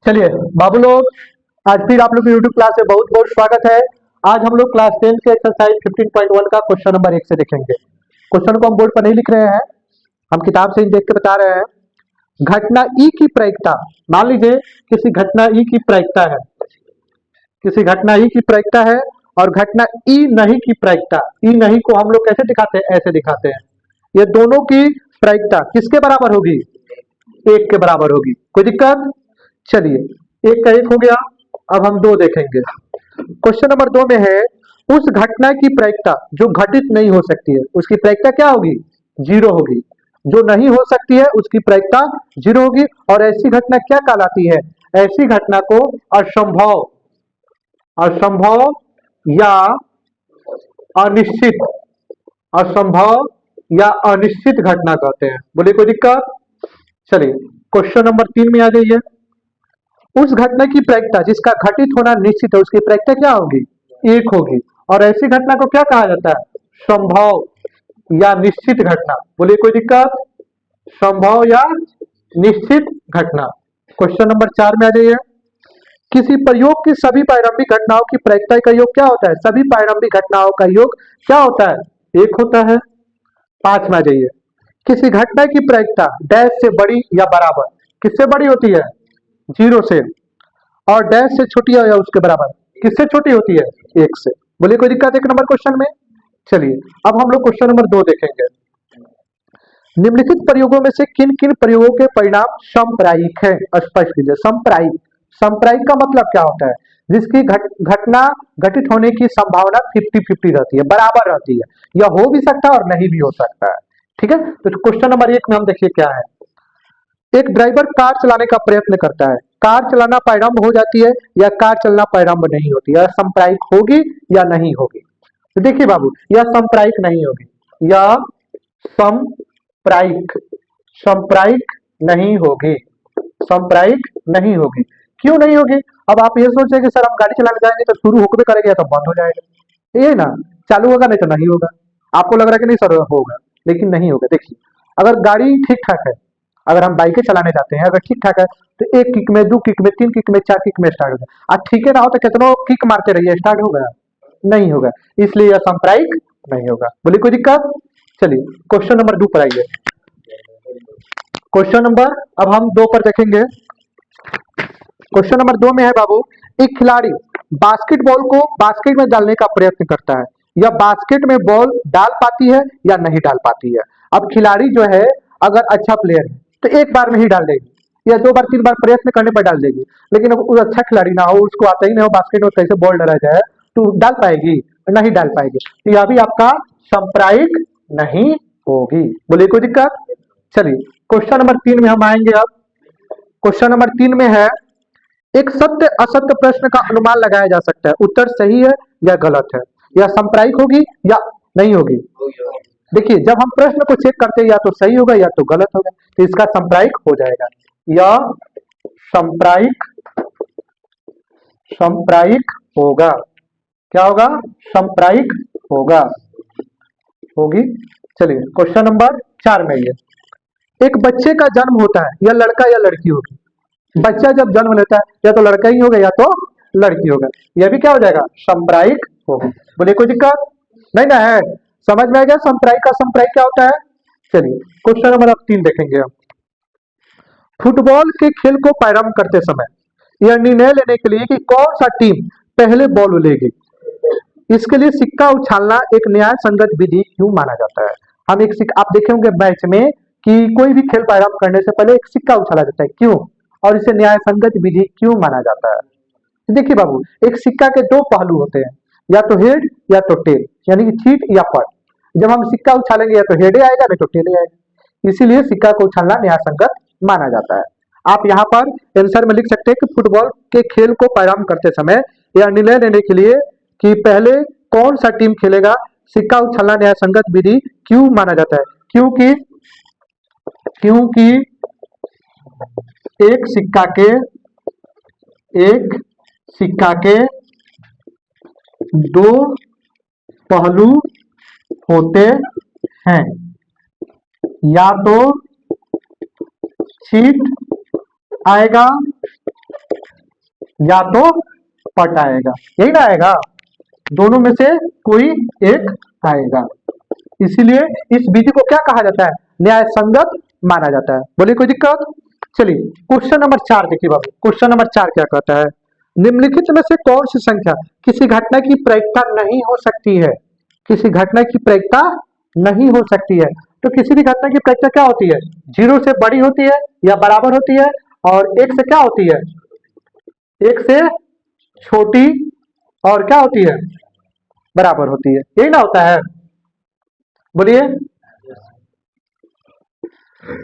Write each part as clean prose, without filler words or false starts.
चलिए बाबू लोग, आज फिर आप लोग की यूट्यूब क्लास में बहुत बहुत स्वागत है। आज हम लोग क्लास 10 के एक्सरसाइज 15.1 का क्वेश्चन नंबर 1 से देखेंगे। क्वेश्चन को हम बोर्ड पर नहीं लिख रहे हैं, हम किताब से ही देख के बता रहे हैं। घटना ई की प्रायिकता, मान लीजिए किसी घटना ई की प्रायिकता है, किसी घटना ई की प्रायिकता है और घटना ई नहीं की प्रायिकता। ई नहीं को हम लोग कैसे दिखाते हैं, ऐसे दिखाते हैं। ये दोनों की प्रायिकता किसके बराबर होगी? 1 के बराबर होगी। कोई दिक्कत? चलिए, 1 का 1 हो गया। अब हम 2 देखेंगे। क्वेश्चन नंबर 2 में है, उस घटना की प्रायिकता जो घटित नहीं हो सकती है उसकी प्रायिकता क्या होगी? 0 होगी। जो नहीं हो सकती है उसकी प्रायिकता 0 होगी। और ऐसी घटना क्या कहलाती है? ऐसी घटना को असंभव, असंभव या अनिश्चित, असंभव या अनिश्चित घटना कहते हैं। बोलिए कोई दिक्कत? चलिए क्वेश्चन नंबर 3 में आ जाइए। उस घटना की प्रायिकता जिसका घटित होना निश्चित है उसकी प्रायिकता क्या होगी? 1 होगी। और ऐसी घटना को क्या कहा जाता है? संभव या निश्चित घटना। बोलिए कोई दिक्कत? संभव या निश्चित घटना। क्वेश्चन नंबर 4 में आ जाइए। किसी प्रयोग की सभी प्रारंभिक घटनाओं की प्रायिकता का योग क्या होता है? सभी प्रारंभिक घटनाओं का योग क्या होता है? 1 होता है। 5 में आ जाइए। किसी घटना की प्रायिकता डैश से बड़ी या बराबर, किससे बड़ी होती है? 0 से। और डैश से छोटी है या उसके बराबर, किससे छोटी होती है? 1 से। बोलिए कोई दिक्कत 1 नंबर क्वेश्चन में? चलिए अब हम लोग क्वेश्चन नंबर 2 देखेंगे। निम्नलिखित प्रयोगों में से किन किन प्रयोगों के परिणाम समप्रायिक है? स्पष्ट कीजिए। समप्रायिक, समप्रायिक का मतलब क्या होता है? जिसकी घटना घटित होने की संभावना 50-50 रहती है, बराबर रहती है। यह हो भी सकता है और नहीं भी हो सकता है। ठीक है, तो क्वेश्चन नंबर 1 में हम देखिए क्या है। एक ड्राइवर कार चलाने का प्रयत्न करता है। कार चलाना प्रारंभ हो जाती है या कार चलना प्रारंभ नहीं होती? यह संप्रायिक होगी या नहीं होगी? तो देखिए बाबू, यह संप्रायिक नहीं होगी। यह संप्रायिक, संप्रायिक नहीं होगी, संप्रायिक नहीं होगी। क्यों नहीं होगी? अब आप ये सोचे कि सर हम गाड़ी चलाने जाएंगे तो शुरू होकर करेंगे तो बंद हो जाएगा, ये ना, चालू होगा नहीं तो नहीं होगा। आपको लग रहा है कि नहीं सर होगा, लेकिन नहीं होगा। देखिए, अगर गाड़ी ठीक ठाक है, अगर हम बाइकें चलाने जाते हैं, अगर ठीक ठाक है तो 1 किक में, 2 किक में, 3 किक में, 4 किक में स्टार्ट हो जाए। आज ठीक है ना हो तो कितनों किक मारते रहिए, स्टार्ट होगा? नहीं होगा। इसलिए यह सांप्रायिक नहीं होगा। बोलिए कोई दिक्कत? चलिए क्वेश्चन नंबर 2 पर आइए। क्वेश्चन नंबर अब हम 2 पर देखेंगे। क्वेश्चन नंबर 2 में है बाबू, एक खिलाड़ी बास्केटबॉल को बास्केट में डालने का प्रयत्न करता है। यह बास्केट में बॉल डाल पाती है या नहीं डाल पाती है? अब खिलाड़ी जो है अगर अच्छा प्लेयर है तो एक बार में ही डाल देगी या 2 बार 3 बार प्रयत्न करने पर डाल देगी। लेकिन अब वो अच्छा खिलाड़ी ना हो, उसको आता ही नहीं हो बास्केट में कैसे बॉल डाला जाए, तो डाल पाएगी? नहीं डाल पाएगी। तो यह भी आपका सांप्रायिक नहीं होगी। बोलिए कोई दिक्कत? चलिए क्वेश्चन नंबर 3 में हम आएंगे। अब क्वेश्चन नंबर 3 में है, एक सत्य असत्य प्रश्न का अनुमान लगाया जा सकता है। उत्तर सही है या गलत है? यह सांप्रायिक होगी या नहीं होगी? देखिए, जब हम प्रश्न को चेक करते हैं या तो सही होगा या तो गलत होगा, तो इसका सांप्रायिक हो जाएगा। यह सांप्रायिक, सांप्रायिक होगा। क्या होगा? सांप्रायिक होगा, होगी। चलिए क्वेश्चन नंबर 4 में ये, एक बच्चे का जन्म होता है, यह लड़का या लड़की होगी? बच्चा जब जन्म लेता है या तो लड़का ही होगा या तो लड़की होगा। यह भी क्या हो जाएगा? सांप्रायिक होगा। बोलिए कोई दिक्कत नहीं ना है? समझ में आ गया सांप्रायिक का सांप्रायिक क्या होता है? चलिए क्वेश्चन नंबर 3 देखेंगे हम। फुटबॉल के खेल को प्रारंभ करते समय यह निर्णय लेने के लिए कि कौन सा टीम पहले बॉल लेगी, इसके लिए सिक्का उछालना एक न्याय संगत विधि क्यों माना जाता है? हम एक सिक्का, आप देखे होंगे मैच में कि कोई भी खेल प्रारंभ करने से पहले एक सिक्का उछाला जाता है, क्यों? और इसे न्याय संगत विधि क्यों माना जाता है? देखिए बाबू, एक सिक्का के 2 पहलू होते हैं, या तो हेड या तो टेल, यानी कि चीट या पट। जब हम सिक्का उछालेंगे या तो हेड आएगा नहीं तो टेल आएगा। इसीलिए सिक्का को उछालना न्याय संगत माना जाता है। आप यहाँ पर आंसर में लिख सकते हैं कि फुटबॉल के खेल को प्रारंभ करते समय यह निर्णय लेने के लिए कि पहले कौन सा टीम खेलेगा, सिक्का उछालना न्याय संगत विधि क्यों माना जाता है? क्योंकि क्योंकि एक सिक्का के 2 पहलू होते हैं, या तो चीट आएगा या तो पट आएगा, यही ना आएगा, दोनों में से कोई एक आएगा। इसीलिए इस विधि को क्या कहा जाता है, न्याय संगत माना जाता है। बोलिए कोई दिक्कत। चलिए क्वेश्चन नंबर 4 देखिए बाबू, क्वेश्चन नंबर 4 क्या कहता है, निम्नलिखित में से कौन सी संख्या किसी घटना की प्रायिकता नहीं हो सकती है, किसी घटना की प्रायिकता नहीं हो सकती है। तो किसी भी घटना की प्रायिकता क्या होती है, 0 से बड़ी होती है या बराबर होती है, और 1 से क्या होती है, 1 से छोटी, और क्या होती है, बराबर होती है, यही ना होता है। बोलिए।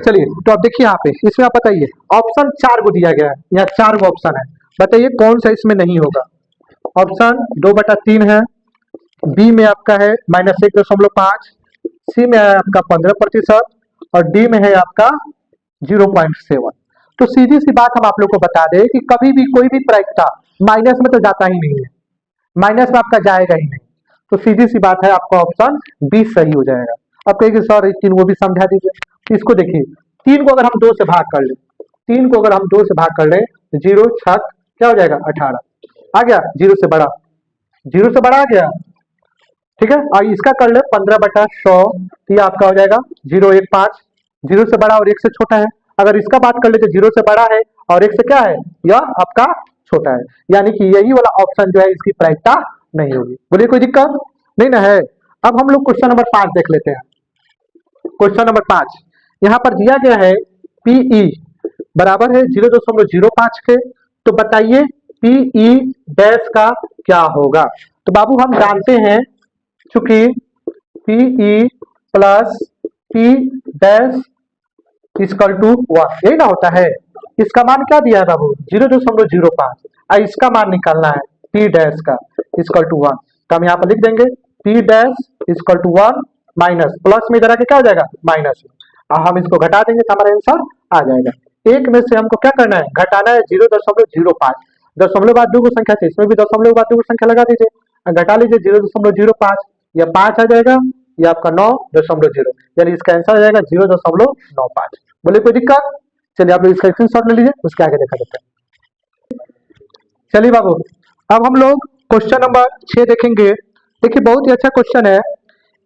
चलिए तो अब देखिए यहाँ पे, इसमें आप बताइए, ऑप्शन 4 को दिया गया है, यहाँ 4 को ऑप्शन है, बताइए कौन सा इसमें नहीं होगा। ऑप्शन 2/3 है, बी में आपका है -1.5, सी में है आपका 15%, और डी में है आपका 0.7। तो सीधी सी बात हम आप लोग को बता दें कि कभी भी कोई भी प्रायिकता माइनस में तो जाता ही नहीं है, माइनस में आपका जाएगा ही नहीं। तो सीधी सी बात है, आपका ऑप्शन बी सही हो जाएगा। अब कहेंगे सर 3 को भी समझा दीजिए। तो इसको देखिए, 3 को अगर हम 2 से भाग कर ले, 3 को अगर हम 2 से भाग कर ले, 0 6 क्या हो जाएगा, 18 आ गया, 0 से बड़ा, 0 से बड़ा आ गया, ठीक है। और इसका कर ले 15/100, तो ये आपका हो जाएगा 015, 0 से बड़ा और 1 से छोटा है। अगर इसका बात कर ले तो 0 से बड़ा है और 1 से क्या है, यह आपका छोटा है, यानी कि यही वाला ऑप्शन जो है इसकी प्रायिकता नहीं होगी। बोलिए कोई दिक्कत नहीं ना है। अब हम लोग क्वेश्चन नंबर 5 देख लेते हैं। क्वेश्चन नंबर 5 यहाँ पर दिया गया है, पीई बराबर है 0.05 के, तो बताइए पीई डैश का क्या होगा। तो बाबू हम जानते हैं, चूंकि PE plus P dash equal to 1, यही ना होता है। इसका मान क्या दिया है बाबू, 0.05, और इसका मान निकालना है पी डैश का इक्वल टू 1। तो हम यहाँ पर लिख देंगे P dash equal to 1 minus, plus में इधर आके क्या हो जाएगा, माइनस में, और हम इसको घटा देंगे तो हमारा आंसर आ जाएगा। एक में से हमको क्या करना है, घटाना है 0.05, दशमलव बाद 2 को संख्या थी, इसमें भी दशमलव बाद 2 को संख्या लगा दीजिए, घटा लीजिए 0.05, या 5 आ जाएगा, या आपका 9.0, यानी इसका आंसर आ जाएगा 0.95। बोले कोई दिक्कत। चलिए आप लोग इसका स्क्रीनशॉट ले लीजिए, उसके आगे देखा जाता है। चलिए बाबू अब हम लोग क्वेश्चन नंबर 6 देखेंगे। देखिए बहुत ही अच्छा क्वेश्चन है,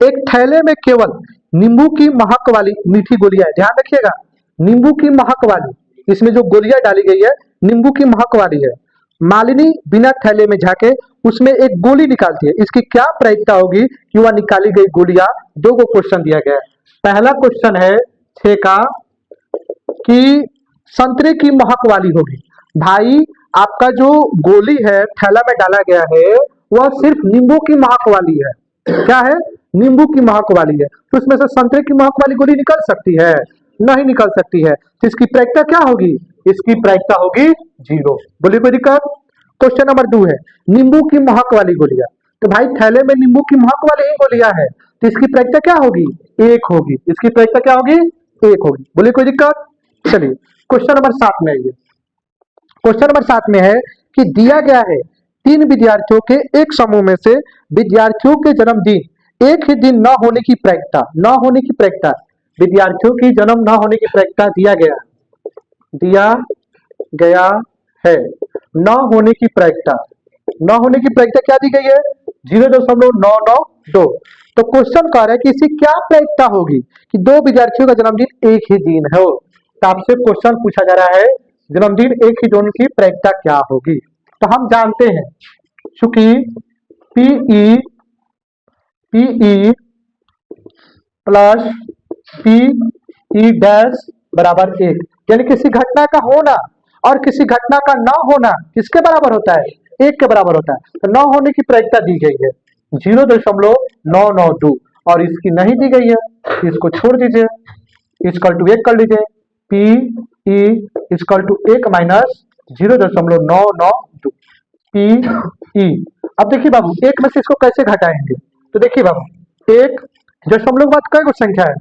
एक थैले में केवल नींबू की महक वाली मीठी गोलियां, ध्यान रखिएगा, नींबू की महक वाली, इसमें जो गोलियां डाली गई है नींबू की महक वाली है। मालिनी बिना थैले में झाके उसमें एक गोली निकालती है, इसकी क्या प्रायिकता होगी कि वह निकाली गई गोलियां। 2 को क्वेश्चन दिया गया है। पहला क्वेश्चन है 6 का कि संतरे की महक वाली होगी। भाई आपका जो गोली है थैला में डाला गया है वह सिर्फ नींबू की महक वाली है, क्या है, नींबू की महक वाली है, तो उसमें से संतरे की महक वाली गोली निकल सकती है, नहीं निकल सकती है। तो इसकी प्रायिकता क्या होगी, इसकी प्रायिकता होगी 0। बोलिए कोई दिक्कत। क्वेश्चन नंबर 2 है नींबू की महक वाली गोलियां, तो भाई थैले में नींबू की महक वाली ही गोलियां है, तो इसकी प्रायिकता क्या होगी, 1 होगी, इसकी प्रायिकता क्या होगी, 1 होगी। बोलिए कोई दिक्कत। चलिए क्वेश्चन नंबर 7 में आइए। क्वेश्चन नंबर 7 में है कि दिया गया है 3 विद्यार्थियों के एक समूह में से विद्यार्थियों के जन्मदिन एक ही दिन न होने की प्रायिकता, न होने की प्रायिकता, विद्यार्थियों की जन्म न होने की प्रायिकता दिया गया है, न होने की प्रायिकता, न होने की प्रायिकता क्या दी गई है, 0.992। तो क्वेश्चन कह रहा है कि इसकी क्या प्रायिकता होगी कि 2 विद्यार्थियों का जन्मदिन एक ही दिन है। तो आपसे क्वेश्चन पूछा जा रहा है जन्मदिन एक ही दिन की प्रायिकता क्या होगी। तो हम जानते हैं चूंकि पीई प्लस पीई डैश बराबर 1, यानी किसी घटना का होना और किसी घटना का न होना किसके बराबर होता है, 1 के बराबर होता है। तो न होने की प्रायिकता दी गई है 0.992, और इसकी नहीं दी गई है, इसको छोड़ दीजिए, इक्वल टू 1 कर लीजिए, P E equal to 1 minus 0.992 P E. अब देखिए बाबू 1 में से इसको कैसे घटाएंगे, तो देखिए बाबू 1 दशमलव बाद कई गो संख्या है,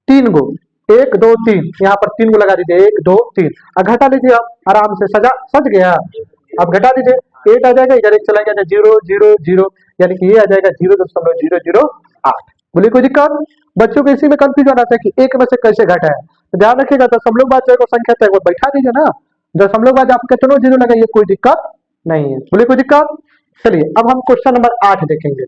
3 गो, 1 2 3, यहाँ पर 3 को लगा दीजिए, 1 2 3, अब घटा लीजिए, आप आराम से सज गया। अब घटा दीजिए, 8 आ जाएगा, इधर 1 चला गया 0 0 0, यानी कि ये आ जाएगा 0.008। बोलिए कोई दिक्कत। बच्चों को इसी में कंफ्यूजन आता है कि 1 में से कैसे घटा है, तो ध्यान रखिएगा दशमलव बाद जो संख्या है वो बैठा दीजिए ना, दशमलव आप कितनों जीरो लगाइए, कोई दिक्कत नहीं है। बोले कोई दिक्कत। चलिए अब हम क्वेश्चन नंबर 8 देखेंगे।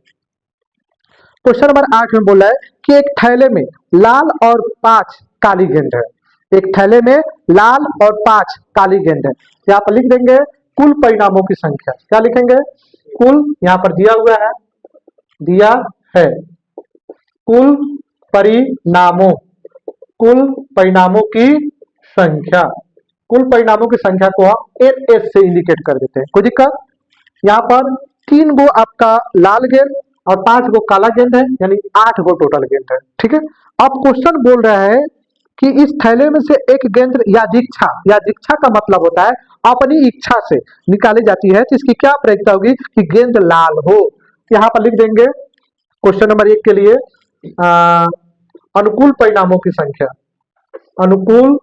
क्वेश्चन नंबर 8 में बोला है कि एक थैले में लाल और 5 काली गेंद है। एक थैले में लाल और 5 काली गेंद है। यहाँ पर लिख देंगे कुल परिणामों की संख्या। क्या लिखेंगे? कुल, यहाँ पर दिया हुआ है, दिया है कुल परिणामों, कुल परिणामों की संख्या। कुल परिणामों की संख्या को हम एस से इंडिकेट कर देते हैं, कोई दिक्कत। यहाँ पर 3 गो आपका लाल गेंद और 5 गो काला गेंद है, यानी 8 गो टोटल गेंद है। ठीक है। अब क्वेश्चन बोल रहा है कि इस थैले में से एक गेंद या दीक्षा का मतलब होता है अपनी इच्छा से निकाली जाती है, तो इसकी क्या प्रयोजकता होगी कि गेंद लाल हो। यहाँ पर लिख देंगे क्वेश्चन नंबर 1 के लिए अनुकूल परिणामों की संख्या, अनुकूल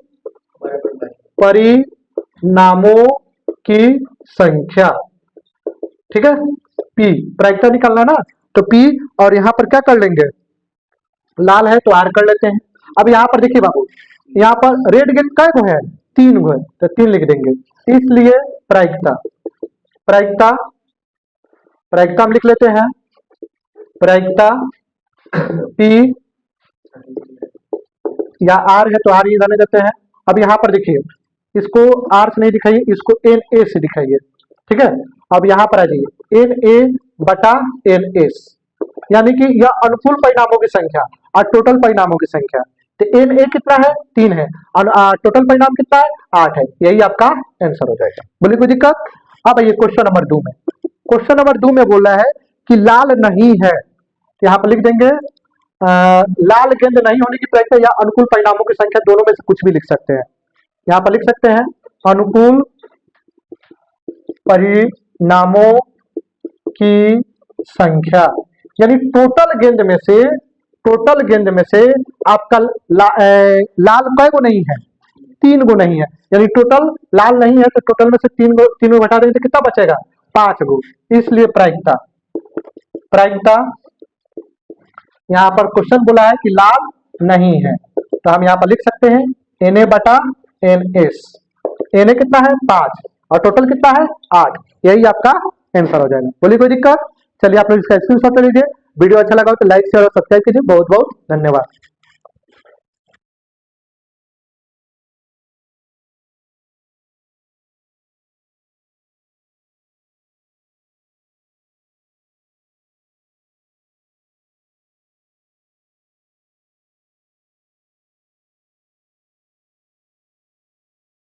परिणामों की संख्या। ठीक है, पी प्रायिकता निकालना ना, तो पी और यहाँ पर क्या कर लेंगे, लाल है तो आर कर लेते हैं। अब यहाँ पर देखिए बाबू, यहाँ पर रेड गेंद कै गो है, 3 गो है, तो 3 लिख देंगे। इसलिए प्रायिकता, प्रायिकता प्रायिकता हम लिख लेते हैं, प्रायिकता पी या आर है तो आर ही रहने देते हैं। अब यहाँ पर देखिए, इसको आर से नहीं दिखाइए, इसको एन ए से दिखाइए। ठीक है। अब यहाँ पर आ जाइए, एन ए बटा एन एस, यानी कि यह अनुकूल परिणामों की संख्या और टोटल परिणामों की संख्या। तो एन ए कितना है, 3 है, और टोटल परिणाम कितना है, 8 है। यही आपका आंसर हो जाएगा। बोलिए कोई दिक्कत। अब आइए क्वेश्चन नंबर 2 में। क्वेश्चन नंबर 2 में बोल रहा है कि लाल नहीं है, यहाँ पर लिख देंगे लाल गेंद नहीं होने की प्रक्रिया या अनुकूल परिणामों की संख्या, दोनों में से कुछ भी लिख सकते हैं। यहाँ पर लिख सकते हैं अनुकूल परिणामों की संख्या, यानी टोटल गेंद में से आपका लाल कै गो नहीं है, 3 गो नहीं है, यानी टोटल लाल नहीं है, तो टोटल में से 3 गो घटा देंगे तो कितना बचेगा, 5 गो। इसलिए प्रायिकता, प्रायिकता यहाँ पर क्वेश्चन बोला है कि लाल नहीं है, तो हम यहाँ पर लिख सकते हैं एन ए बटा एन एस। एन ए कितना है, 5, और टोटल कितना है, 8। यही आपका आंसर हो जाएगा। बोलिए कोई दिक्कत। चलिए आप लोग इसका स्क्रीनशॉट ले लीजिए। वीडियो अच्छा लगा हो तो लाइक शेयर और सब्सक्राइब कीजिए। बहुत बहुत धन्यवाद।